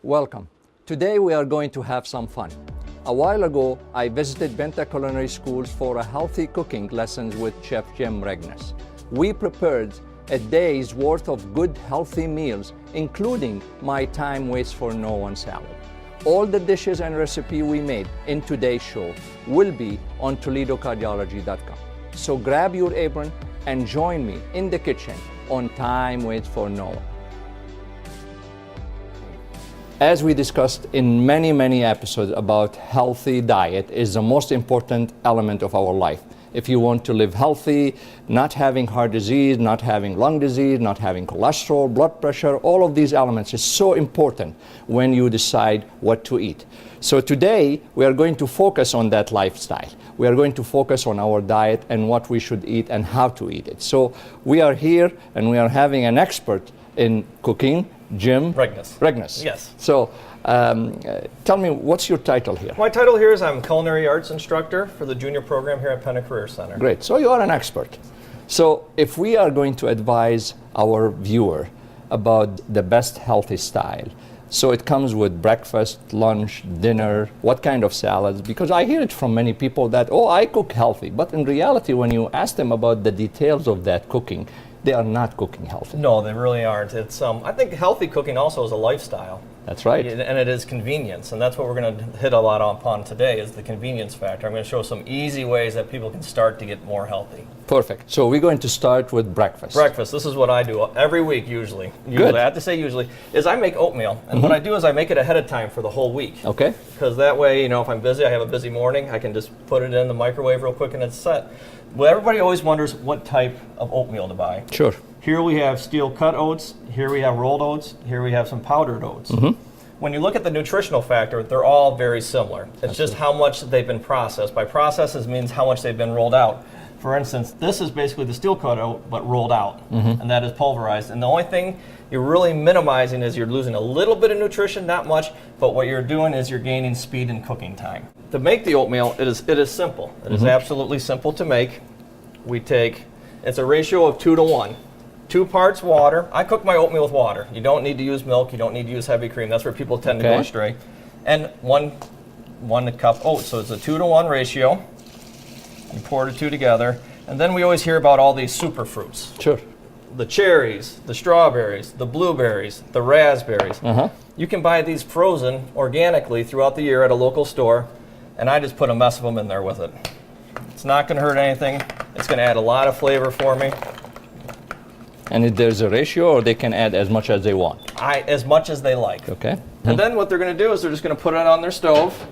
Welcome. Today we are going to have some fun. A while ago, I visited Benta Culinary Schools for a healthy cooking lessons with Chef Jim Regnes. We prepared a day's worth of good healthy meals, including my time waits for no one salad. All the dishes and recipe we made in today's show will be on ToledoCardiology.com. So grab your apron and join me in the kitchen on Time Waits for No One. As we discussed in many episodes about healthy diet is the most important element of our life. If you want to live healthy, not having heart disease, not having lung disease, not having cholesterol, blood pressure, all of these elements is so important when you decide what to eat. So today we are going to focus on that lifestyle. We are going to focus on our diet and what we should eat and how to eat it. So we are here and we are having an expert in cooking, Jim Regnes. Yes. So tell me, what's your title here? My title here is I'm Culinary Arts Instructor for the junior program here at Penna Career Center. Great. So you are an expert. So if we are going to advise our viewer about the best healthy style, so it comes with breakfast, lunch, dinner, what kind of salads? Because I hear it from many people that, oh, I cook healthy. But in reality, when you ask them about the details of that cooking, they are not cooking healthy. No, they really aren't. It's I think healthy cooking also is a lifestyle. That's right. And it is convenience, and that's what we're going to hit a lot upon today is the convenience factor. I'm going to show some easy ways that people can start to get more healthy. Perfect. So we're going to start with breakfast. Breakfast. This is what I do every week usually. Good. I have to say usually, is I make oatmeal. And what I do is I make it ahead of time for the whole week. Okay. Because that way, you know, if I'm busy, I have a busy morning, I can just put it in the microwave real quick and it's set. Well, everybody always wonders what type of oatmeal to buy. Sure. Here we have steel cut oats, here we have rolled oats, here we have some powdered oats. When you look at the nutritional factor, they're all very similar. It's just how much they've been processed. By processes means how much they've been rolled out. For instance, this is basically the steel cut oat, but rolled out, and that is pulverized. And the only thing you're really minimizing is you're losing a little bit of nutrition, not much, but what you're doing is you're gaining speed and cooking time. To make the oatmeal, it is simple. It is absolutely simple to make. We take, it's a ratio of 2 to 1. 2 parts water. I cook my oatmeal with water. You don't need to use milk. You don't need to use heavy cream. That's where people tend to go astray. And one cup oats. So it's a 2 to 1 ratio. You pour the two together. And then we always hear about all these super fruits. Sure. The cherries, the strawberries, the blueberries, the raspberries. You can buy these frozen organically throughout the year at a local store. And I just put a mess of them in there with it. It's not going to hurt anything. It's going to add a lot of flavor for me. And if there's a ratio, or they can add as much as they want? As much as they like. Okay. And then what they're going to do is they're just going to put it on their stove,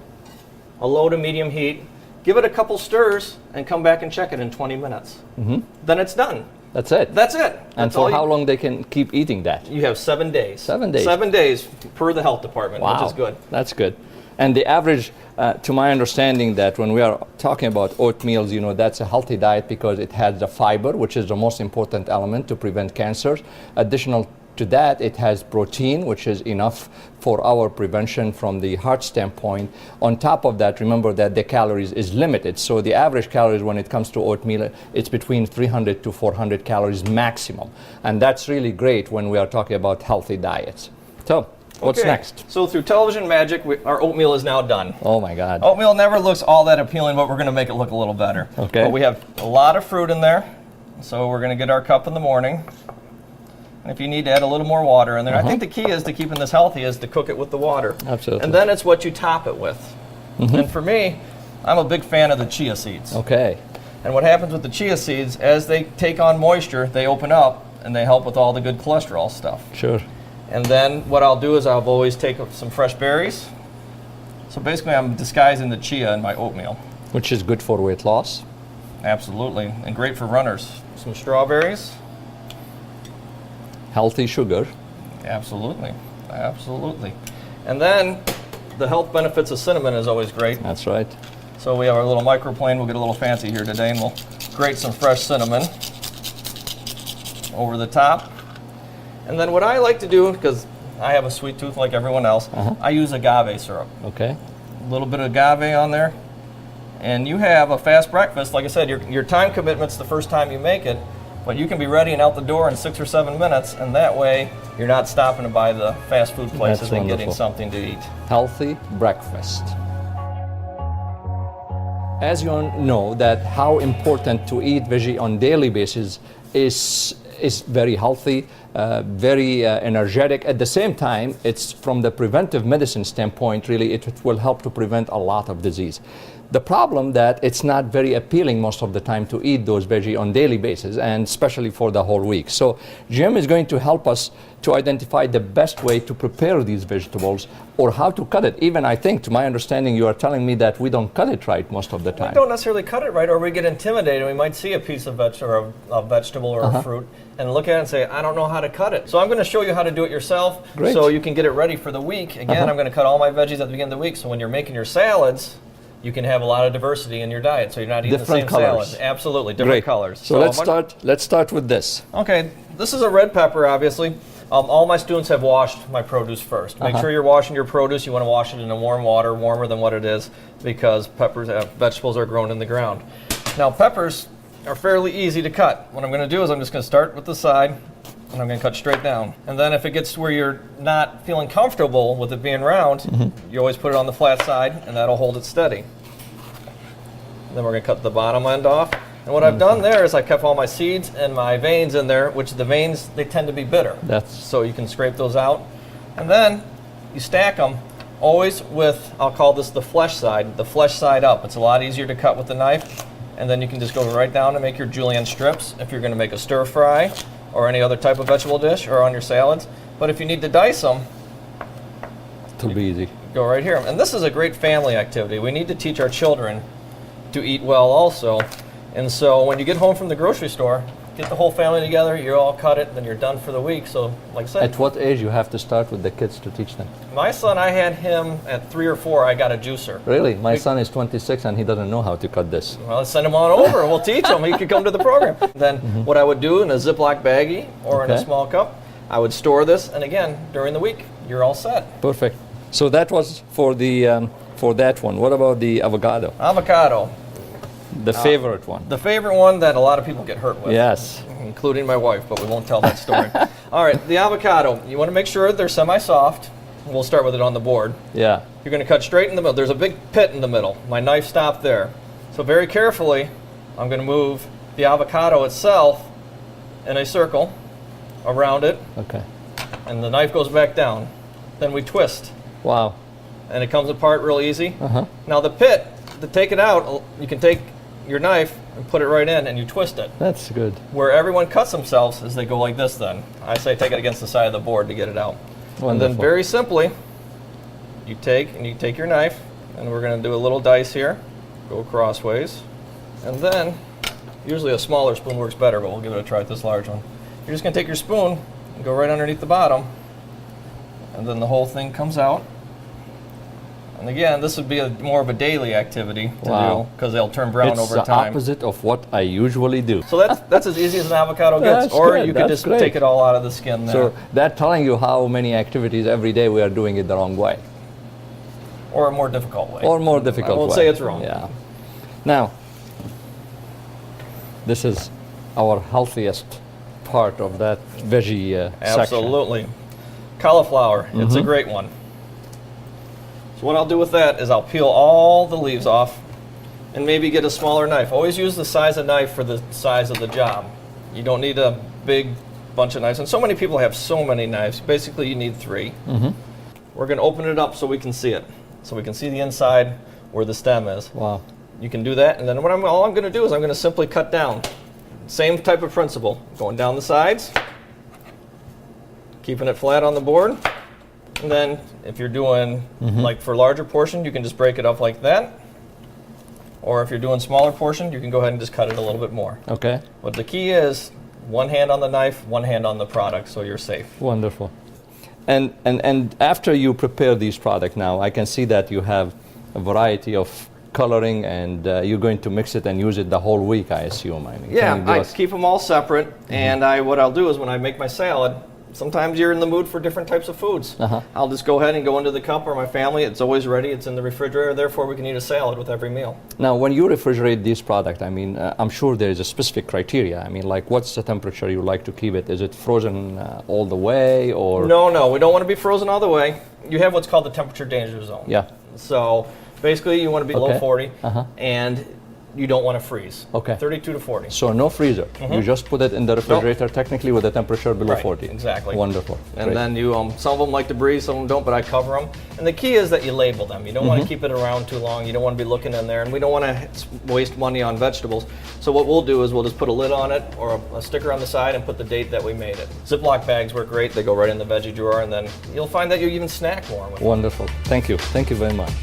a low to medium heat, give it a couple stirs, and come back and check it in 20 minutes. Then it's done. That's it? That's it. And That's for how long they can keep eating that? You have 7 days. 7 days? 7 days per the health department, Wow. which is good. That's good. And the average, to my understanding, that when we are talking about oatmeals, you know, that's a healthy diet because it has the fiber, which is the most important element to prevent cancers. Additional to that, it has protein, which is enough for our prevention from the heart standpoint. On top of that, remember that the calories is limited. So the average calories when it comes to oatmeal, it's between 300 to 400 calories maximum. And that's really great when we are talking about healthy diets. So, what's next? So through television magic, our oatmeal is now done. Oh my God. Oatmeal never looks all that appealing, but we're going to make it look a little better. Okay. But we have a lot of fruit in there. So we're going to get our cup in the morning. And if you need to add a little more water in there, I think the key is to keeping this healthy is to cook it with the water. Absolutely. And then it's what you top it with. And for me, I'm a big fan of the chia seeds. Okay. And what happens with the chia seeds, as they take on moisture, they open up and they help with all the good cholesterol stuff. Sure. And then what I'll do is I'll always take some fresh berries. So basically I'm disguising the chia in my oatmeal. Which is good for weight loss. Absolutely, and great for runners. Some strawberries. Healthy sugar. Absolutely, absolutely. And then the health benefits of cinnamon is always great. That's right. So we have our little microplane. We'll get a little fancy here today and we'll grate some fresh cinnamon over the top. And then what I like to do, because I have a sweet tooth like everyone else, I use agave syrup. Okay. A little bit of agave on there. And you have a fast breakfast. Like I said, your time commitment's the first time you make it. But you can be ready and out the door in 6 or 7 minutes, and that way you're not stopping to buy the fast food places and getting something to eat. Healthy breakfast. As you know, that how important to eat veggie on daily basis is very healthy, very energetic. At the same time, it's from the preventive medicine standpoint, really, it will help to prevent a lot of disease. The problem that it's not very appealing most of the time to eat those veggie on daily basis, and especially for the whole week. So Jim is going to help us to identify the best way to prepare these vegetables or how to cut it. Even I think, to my understanding, you are telling me that we don't cut it right most of the time. We don't necessarily cut it right, or we get intimidated. We might see a piece of vegetable or a fruit and look at it and say, I don't know how to cut it. So I'm going to show you how to do it yourself. Great. So you can get it ready for the week. Again, I'm going to cut all my veggies at the beginning of the week, so when you're making your salads, you can have a lot of diversity in your diet, so you're not eating different the same colors. salad. Absolutely, different colors. So let's start with this. Okay, this is a red pepper, obviously. All my students have washed my produce first. Make sure you're washing your produce. You want to wash it in warm water, warmer than what it is, because vegetables are grown in the ground. Now, peppers are fairly easy to cut. What I'm going to do is I'm just going to start with the side, and I'm going to cut straight down. And then if it gets to where you're not feeling comfortable with it being round, you always put it on the flat side, and that'll hold it steady. Then we're going to cut the bottom end off. And what I've done there is I kept all my seeds and my veins in there, which the veins, they tend to be bitter. So you can scrape those out. And then you stack them always with, I'll call this the flesh side up. It's a lot easier to cut with the knife. And then you can just go right down and make your julienne strips if you're going to make a stir fry or any other type of vegetable dish or on your salads. But if you need to dice them, it'll be easy. Go right here. And this is a great family activity. We need to teach our children to eat well also. And so when you get home from the grocery store, get the whole family together, you all cut it, then you're done for the week. So like I said. At what age you have to start with the kids to teach them? My son, I had him at 3 or 4, I got a juicer. Really? My son is 26 and he doesn't know how to cut this. Well, let's send him on over and we'll teach him. He could come to the program. Then what I would do in a Ziploc baggie or in a small cup, I would store this, and again, during the week, you're all set. Perfect. So that was for the for that one. What about the avocado? Avocado. The favorite one. The favorite one that a lot of people get hurt with. Yes. Including my wife, but we won't tell that story. All right, the avocado. You want to make sure they're semi-soft. We'll start with it on the board. Yeah. You're going to cut straight in the middle. There's a big pit in the middle. My knife stopped there. So very carefully, I'm going to move the avocado itself in a circle around it. Okay. And the knife goes back down. Then we twist. Wow. And it comes apart real easy. Now the pit, to take it out, you can take your knife and put it right in and you twist it. That's good. Where everyone cuts themselves is they go like this then. I say take it against the side of the board to get it out. Wonderful. And then very simply, you take your knife, and we're going to do a little dice here. Go crossways. And then, usually a smaller spoon works better, but we'll give it a try with this large one. You're just going to take your spoon and go right underneath the bottom. And then the whole thing comes out. And again, this would be more of a daily activity to do, because they'll turn brown over time. It's the opposite of what I usually do. So that's as easy as an avocado gets. That's or good. you could just take it all out of the skin there. So that's telling you how many activities every day we are doing it the wrong way. Or a more difficult way. Or more difficult way. I won't say it's wrong. Yeah. Now, this is our healthiest part of that veggie section. Absolutely. Cauliflower, it's a great one. So what I'll do with that is I'll peel all the leaves off and maybe get a smaller knife. Always use the size of knife for the size of the job. You don't need a big bunch of knives. And so many people have so many knives. Basically, you need 3. We're going to open it up so we can see it. So we can see the inside where the stem is. Wow. You can do that. And then all I'm going to do is I'm going to simply cut down. Same type of principle. Going down the sides. Keeping it flat on the board. And then if you're doing, like for larger portion, you can just break it up like that. Or if you're doing smaller portion, you can go ahead and just cut it a little bit more. Okay. But the key is one hand on the knife, one hand on the product, so you're safe. Wonderful. And after you prepare these products now, I can see that you have a variety of coloring, and you're going to mix it and use it the whole week, I assume. I mean, yeah, I keep them all separate, and what I'll do is when I make my salad, sometimes you're in the mood for different types of foods. I'll just go ahead and go into the cup, or my family, it's always ready, it's in the refrigerator, therefore we can eat a salad with every meal. Now, when you refrigerate this product, I mean, I'm sure there is a specific criteria. I mean, like, what's the temperature you like to keep it? Is it frozen all the way, or? No, we don't want to be frozen all the way. You have what's called the temperature danger zone. Yeah. So basically you want to be below 40, and you don't want to freeze. Okay. 32 to 40. So no freezer. You just put it in the refrigerator, technically with a temperature below 40. Exactly. Wonderful. And Great. then you, some of them like to breathe, some of them don't, but I cover them. And the key is that you label them. You don't want to keep it around too long. You don't want to be looking in there, and we don't want to waste money on vegetables. So what we'll do is we'll just put a lid on it or a sticker on the side and put the date that we made it. Ziploc bags work great. They go right in the veggie drawer, and then you'll find that you even snack more with them. Wonderful. Thank you. Thank you very much.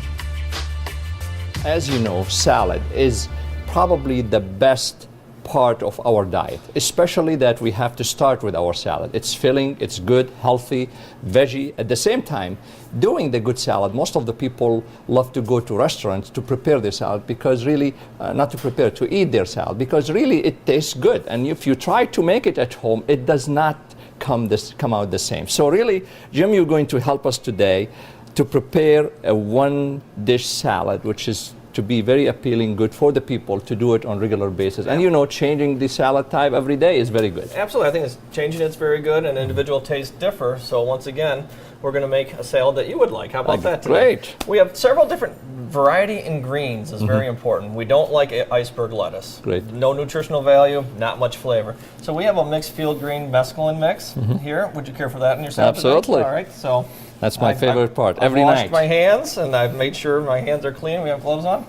As you know, salad is probably the best part of our diet, especially that we have to start with our salad. It's filling, it's good, healthy, veggie. At the same time, doing the good salad, most of the people love to go to restaurants to prepare their salad because really, not to prepare, to eat their salad, because really it tastes good. And if you try to make it at home, it does not come out the same. So really, Jim, you're going to help us today to prepare a one-dish salad, which is to be very appealing, good for the people to do it on a regular basis. And you know, changing the salad type every day is very good. Absolutely. I think it's changing it's very good, and individual tastes differ. So once again, we're going to make a salad that you would like. How about that today? Great. We have several different variety in greens is very important. We don't like iceberg lettuce. Great. No nutritional value, not much flavor. So we have a mixed field green mesclun mix here. Would you care for that in your salad? Absolutely. Today? All right. So that's my favorite part. I've washed night. my hands, and I've made sure my hands are clean. We have gloves on.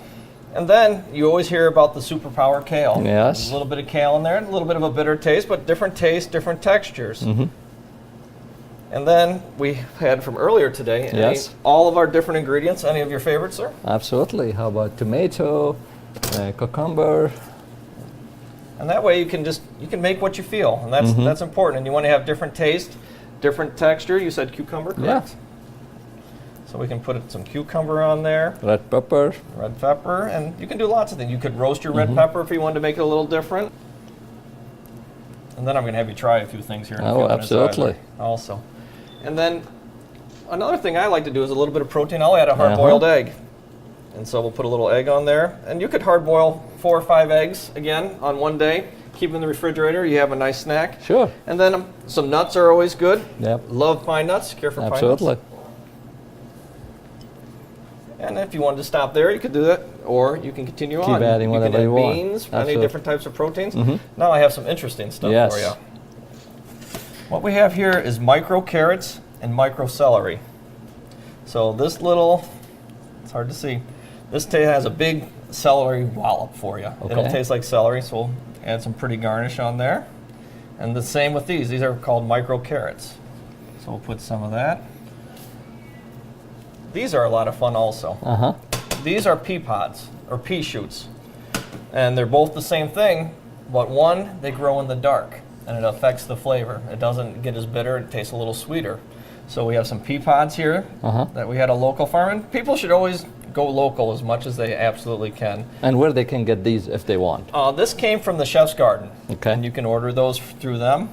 And then you always hear about the Superpower Kale. Yes. A little bit of kale in there, a little bit of a bitter taste, but different tastes, different textures. And then we had from earlier today, yes, all of our different ingredients. Any of your favorites, sir? Absolutely. How about tomato, cucumber? And that way you can make what you feel, and that's important. And you want to have different taste, different texture. You said cucumber, correct? Yeah. So we can put some cucumber on there. Red pepper. Red pepper, and you can do lots of things. You could roast your red pepper if you wanted to make it a little different. And then I'm going to have you try a few things here in a few minutes absolutely. Also. And then another thing I like to do is a little bit of protein. I'll add a hard-boiled egg. And so we'll put a little egg on there. And you could hard-boil 4 or 5 eggs, again, on one day. Keep them in the refrigerator. You have a nice snack. Sure. And then some nuts are always good. Yep. Love pine nuts. Care for pine nuts? Absolutely. And if you wanted to stop there, you could do that, or you can continue on. Keep adding whatever you want. Beans, Absolutely. any different types of proteins. Now I have some interesting stuff for you. What we have here is micro carrots and micro celery. So this little, it's hard to see, this has a big celery wallop for you. Okay. It'll taste like celery, so we'll add some pretty garnish on there. And the same with these. These are called micro carrots. So we'll put some of that. These are a lot of fun also. These are pea pods, or pea shoots. And they're both the same thing, but one, they grow in the dark, and it affects the flavor. It doesn't get as bitter, it tastes a little sweeter. So we have some pea pods here that we had a local farm, and people should always go local as much as they absolutely can. And where they can get these if they want? This came from the Chef's Garden. Okay. And you can order those through them.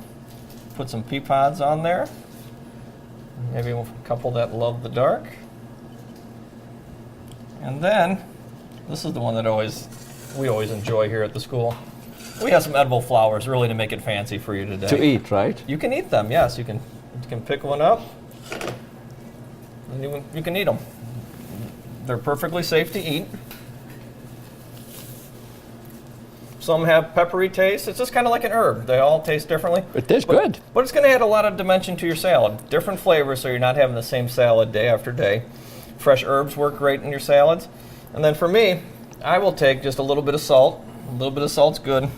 Put some pea pods on there. Maybe a couple that love the dark. And then, this is the one that we always enjoy here at the school. We have some edible flowers, really to make it fancy for you today. To eat, right? You can eat them, yes. You can pick one up, and you can eat them. They're perfectly safe to eat. Some have peppery taste. It's just kind of like an herb. They all taste differently. It tastes good. But it's going to add a lot of dimension to your salad. Different flavors, so you're not having the same salad day after day. Fresh herbs work great in your salads. And then for me, I will take just a little bit of salt. A little bit of salt's good.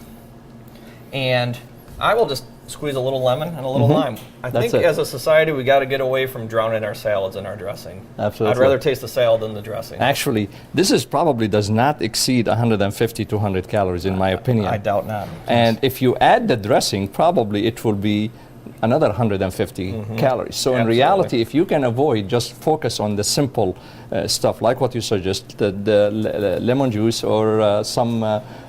And I will just squeeze a little lemon and a little lime. I think as a society, we got to get away from drowning our salads in our dressing. Absolutely. I'd rather taste the salad than the dressing. Actually, this is probably does not exceed 150 to 100 calories in my opinion. I doubt not. And if you add the dressing, probably it will be another 150 calories. So in reality, if you can avoid, just focus on the simple stuff, like what you suggest, the lemon juice or some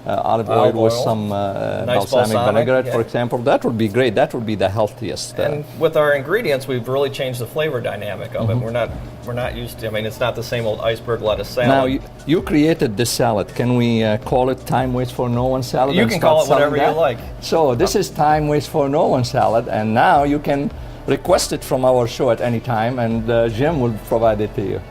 olive oil with some balsamic vinaigrette, for example, that would be great. That would be the healthiest. And with our ingredients, we've really changed the flavor dynamic of it. We're not used to, I mean, it's not the same old iceberg lettuce salad. Now, you created this salad. Can we call it Time Waits for No One salad? You can call it whatever you like. So this is Time Waits for No One salad, and now you can request it from our show at any time, and Jim will provide it to you.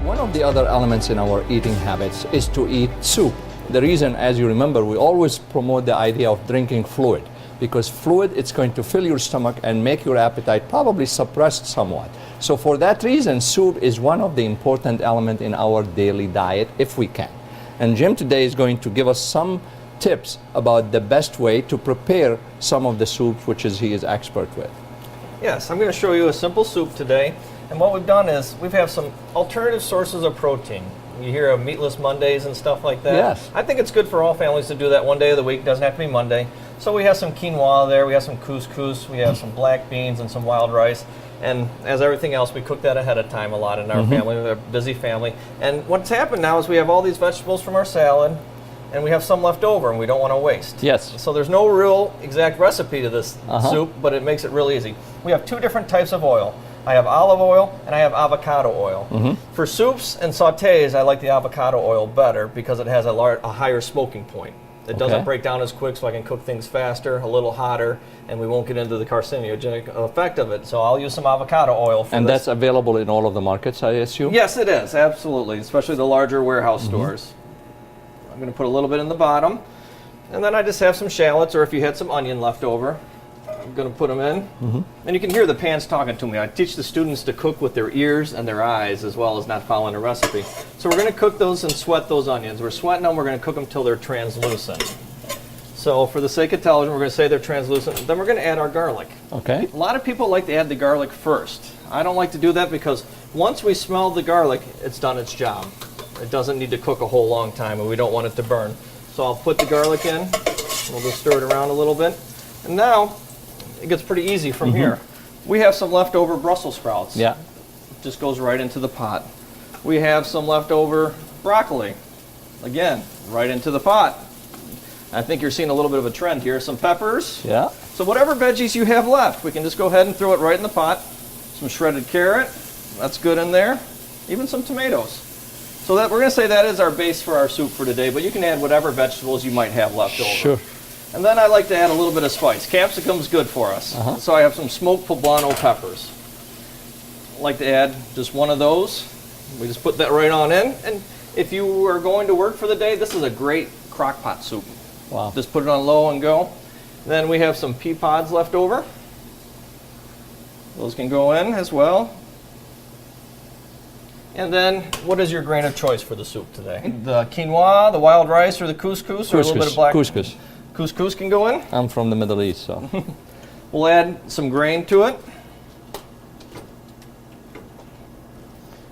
One of the other elements in our eating habits is to eat soup. The reason, as you remember, we always promote the idea of drinking fluid, because fluid, it's going to fill your stomach and make your appetite probably suppressed somewhat. So for that reason, soup is one of the important elements in our daily diet if we can. And Jim today is going to give us some tips about the best way to prepare some of the soups, which he is expert with. Yes, I'm going to show you a simple soup today. And what we've done is we have some alternative sources of protein. You hear of meatless Mondays and stuff like that. Yes. I think it's good for all families to do that one day of the week. It doesn't have to be Monday. So we have some quinoa there, we have some couscous, we have some black beans and some wild rice. And as everything else, we cook that ahead of time a lot in our family. We're a busy family. And what's happened now is we have all these vegetables from our salad, and we have some left over, and we don't want to waste. Yes. So there's no real exact recipe to this soup, but it makes it real easy. We have two different types of oil. I have olive oil and I have avocado oil. For soups and sautés, I like the avocado oil better because it has a higher smoking point. It doesn't break down as quick, so I can cook things faster, a little hotter, and we won't get into the carcinogenic effect of it. So I'll use some avocado oil for this. And that's available in all of the markets, I assume? Yes, it is, absolutely, especially the larger warehouse stores. I'm going to put a little bit in the bottom, and then I just have some shallots, or if you had some onion left over, I'm going to put them in. And you can hear the pans talking to me. I teach the students to cook with their ears and their eyes as well as not following a recipe. So we're going to cook those and sweat those onions. We're sweating them. We're going to cook them till they're translucent. So for the sake of television, we're going to say they're translucent. Then we're going to add our garlic. Okay. A lot of people like to add the garlic first. I don't like to do that because once we smell the garlic, it's done its job. It doesn't need to cook a whole long time, and we don't want it to burn. So I'll put the garlic in. We'll just stir it around a little bit. And now it gets pretty easy from here. We have some leftover Brussels sprouts. Yeah. Just goes right into the pot. We have some leftover broccoli. Again, right into the pot. I think you're seeing a little bit of a trend here. Some peppers. Yeah. So whatever veggies you have left, we can just go ahead and throw it right in the pot. Some shredded carrot. That's good in there. Even some tomatoes. So that we're going to say that is our base for our soup for today, but you can add whatever vegetables you might have left over. Sure. And then I like to add a little bit of spice. Capsicum's good for us. So I have some smoked poblano peppers. I like to add just one of those. We just put that right on in. And if you are going to work for the day, this is a great crock pot soup. Wow. Just put it on low and go. Then we have some pea pods left over. Those can go in as well. And then, what is your grain of choice for the soup today? The quinoa, the wild rice, or the couscous, or a little bit of black? Couscous. Couscous can go in. I'm from the Middle East, so. We'll add some grain to it.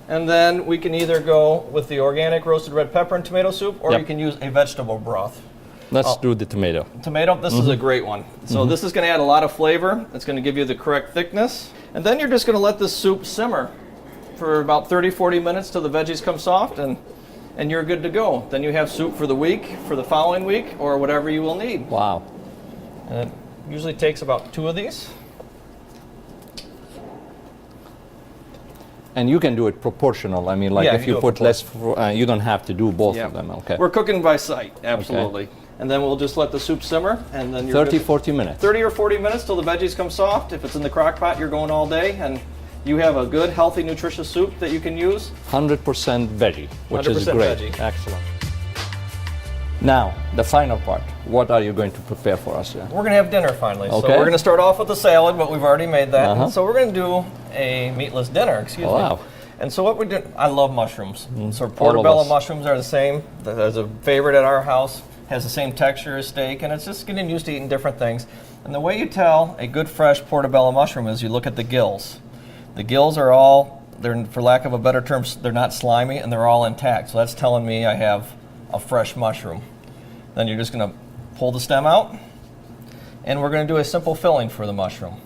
And then we can either go with the organic roasted red pepper and tomato soup, or you can use a vegetable broth. Let's do the tomato. Tomato, this is a great one. So this is going to add a lot of flavor. It's going to give you the correct thickness. And then you're just going to let this soup simmer for about 30-40 minutes till the veggies come soft, and you're good to go. Then you have soup for the week, for the following week, or whatever you will need. Wow. And it usually takes about 2 of these. And you can do it proportional. I mean, like if you put less, you don't have to do both of them. Okay. We're cooking by sight, absolutely. Okay. And then we'll just let the soup simmer, and then you're 40 minutes. 30 or 40 minutes till the veggies come soft. If it's in the crock pot, you're going all day, and you have a good, healthy, nutritious soup that you can use. 100% veggie, which is 100% great. veggie. Excellent. Now, the final part. What are you going to prepare for us here? We're going to have dinner finally. Okay. So we're going to start off with the salad, but we've already made that. So we're going to do a meatless dinner, excuse me. Wow. And so what we do, I love mushrooms. So portobello mushrooms are the same. There's a favorite at our house. Has the same texture as steak, and it's just getting used to eating different things. And the way you tell a good fresh portobello mushroom is you look at the gills. The gills are all, they're, for lack of a better term, they're not slimy, and they're all intact. So that's telling me I have a fresh mushroom. Then you're just going to pull the stem out, and we're going to do a simple filling for the mushroom.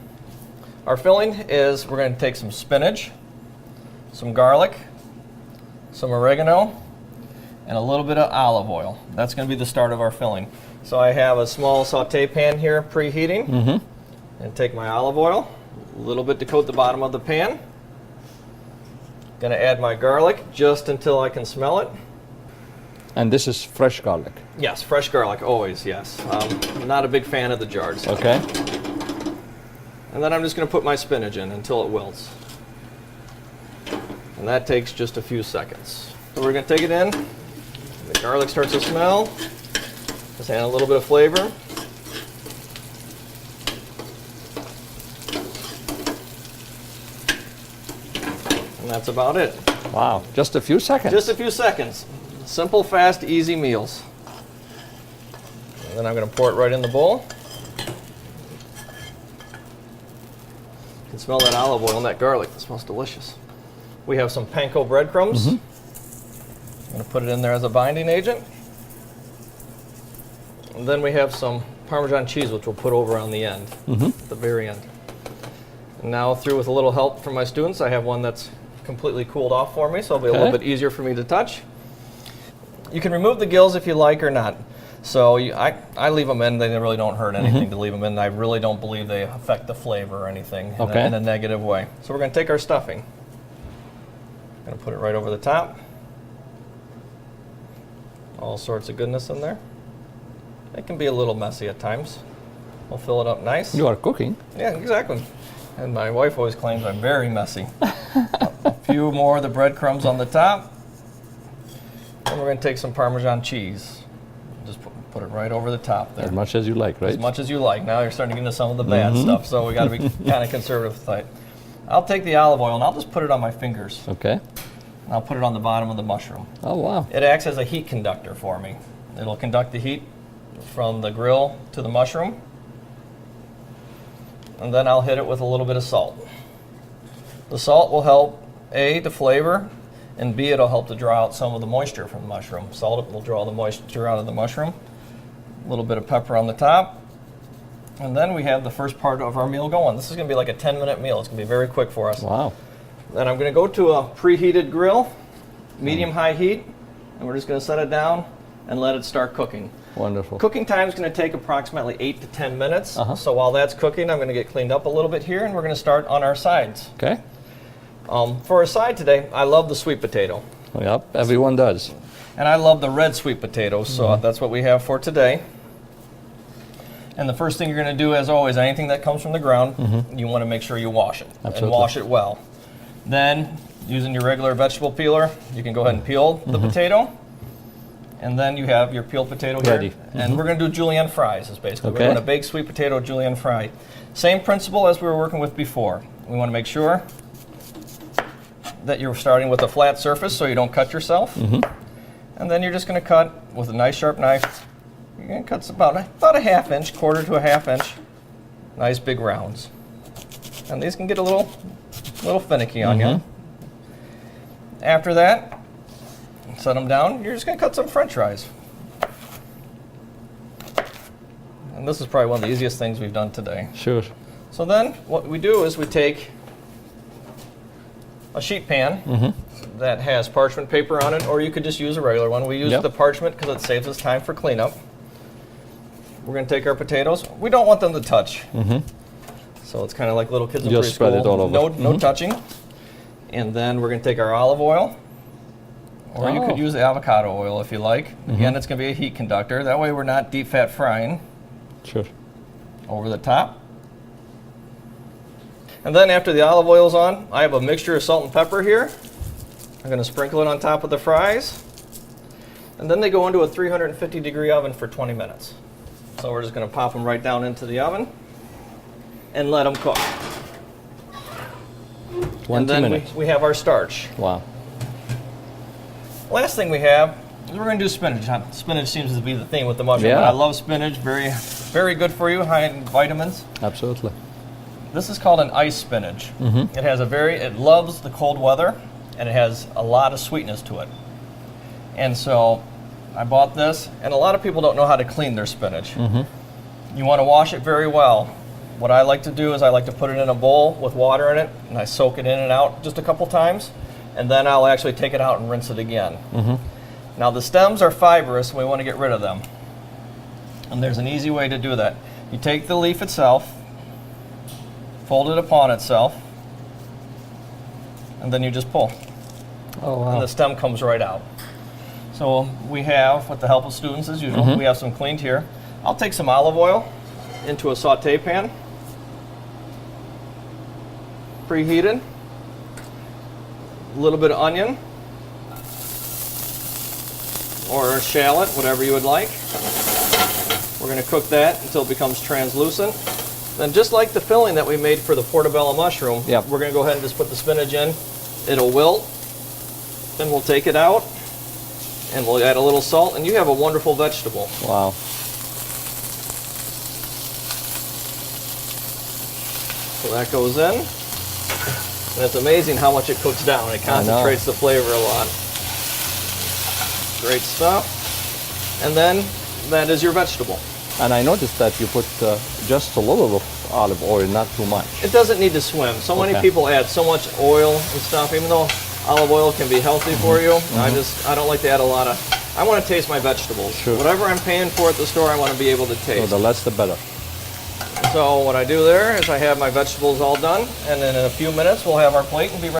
Our filling is we're going to take some spinach, some garlic, some oregano, and a little bit of olive oil. That's going to be the start of our filling. So I have a small saute pan here preheating, and take my olive oil, a little bit to coat the bottom of the pan. Going to add my garlic just until I can smell it. And this is fresh garlic. Yes, fresh garlic, always, yes. I'm not a big fan of the jars. Okay. And then I'm just going to put my spinach in until it wilts. And that takes just a few seconds. So we're going to take it in. The garlic starts to smell. Just add a little bit of flavor. And that's about it. Wow, just a few seconds. Just a few seconds. Simple, fast, easy meals. And then I'm going to pour it right in the bowl. You can smell that olive oil and that garlic. It smells delicious. We have some panko breadcrumbs. I'm going to put it in there as a binding agent. And then we have some Parmesan cheese, which we'll put over on the end, at the very end. And now, through with a little help from my students, I have one that's completely cooled off for me, so it'll be a little bit easier for me to touch. You can remove the gills if you like or not. So I leave them in. They really don't hurt anything to leave them in. I really don't believe they affect the flavor or anything in a negative way. So we're going to take our stuffing. I'm going to put it right over the top. All sorts of goodness in there. It can be a little messy at times. We'll fill it up nice. You are cooking. Yeah, exactly. And my wife always claims I'm very messy. A few more of the breadcrumbs on the top. And we're going to take some Parmesan cheese. Just put it right over the top there. As much as you like, right? As much as you like. Now you're starting to get into some of the bad stuff, so we got to be kind of conservative with that. I'll take the olive oil and I'll just put it on my fingers. Okay. And I'll put it on the bottom of the mushroom. Oh, wow. It acts as a heat conductor for me. It'll conduct the heat from the grill to the mushroom. And then I'll hit it with a little bit of salt. The salt will help, A, the flavor, and B, it'll help to draw out some of the moisture from the mushroom. Salt will draw the moisture out of the mushroom. A little bit of pepper on the top. And then we have the first part of our meal going. This is going to be like a 10-minute meal. It's going to be very quick for us. Wow. Then I'm going to go to a preheated grill, medium-high heat, and we're just going to set it down and let it start cooking. Wonderful. Cooking time is going to take approximately 8 to 10 minutes. So while that's cooking, I'm going to get cleaned up a little bit here, and we're going to start on our sides. Okay. For our side today, I love the sweet potato. Yep, everyone does. And I love the red sweet potatoes, so that's what we have for today. And the first thing you're going to do, as always, anything that comes from the ground, you want to make sure you wash it. Absolutely. And wash it well. Then, using your regular vegetable peeler, you can go ahead and peel the potato. And then you have your peeled potato Ready. here. And we're going to do Julienne Fries, is basically. Okay. We're going to bake sweet potato Julienne fry. Same principle as we were working with before. We want to make sure that you're starting with a flat surface so you don't cut yourself. And then you're just going to cut with a nice sharp knife. You're going to cut about a half inch, quarter to a half inch, nice big rounds. And these can get a little finicky on you. After that, set them down. You're just going to cut some French fries. And this is probably one of the easiest things we've done today. Sure. So then what we do is we take a sheet pan that has parchment paper on it, or you could just use a regular one. We use the parchment because it saves us time for cleanup. We're going to take our potatoes. We don't want them to touch. So it's kind of like little kids in preschool. Just spread it all over. No touching. And then we're going to take our olive oil, or you could use the avocado oil if you like. Again, it's going to be a heat conductor. That way we're not deep fat frying. Sure. Over the top. And then after the olive oil's on, I have a mixture of salt and pepper here. I'm going to sprinkle it on top of the fries. And then they go into a 350-degree oven for 20 minutes. So we're just going to pop them right down into the oven and let them cook. 20 minutes. We have our starch. Wow. Last thing we have is we're going to do spinach. Spinach seems to be the theme with the mushroom. But I love spinach. Very, very good for you, high in vitamins. Absolutely. This is called an ice spinach. It loves the cold weather, and it has a lot of sweetness to it. And so I bought this, and a lot of people don't know how to clean their spinach. You want to wash it very well. What I like to do is I like to put it in a bowl with water in it, and I soak it in and out just a couple times, and then I'll actually take it out and rinse it again. Now the stems are fibrous, and we want to get rid of them. And there's an easy way to do that. You take the leaf itself, fold it upon itself, and then you just pull. Oh, wow. And the stem comes right out. So we have, with the help of students as usual, we have some cleaned here. I'll take some olive oil into a saute pan, preheated, a little bit of onion, or a shallot, whatever you would like. We're going to cook that until it becomes translucent. Then just like the filling that we made for the portobello mushroom, we're going to go ahead and just put the spinach in. It'll wilt, then we'll take it out, and we'll add a little salt, and you have a wonderful vegetable. Wow. So that goes in, and it's amazing how much it cooks down. It concentrates the flavor a lot. Great stuff. And then that is your vegetable. And I noticed that you put just a little of olive oil, not too much. It doesn't need to swim. So many people add so much oil and stuff, even though olive oil can be healthy for you. I don't like to add a lot of, I want to taste my vegetables. Sure. Whatever I'm paying for at the store, I want to be able to taste. So the less the better. So what I do there is I have my vegetables all done, and then in a few minutes we'll have our plate and be ready.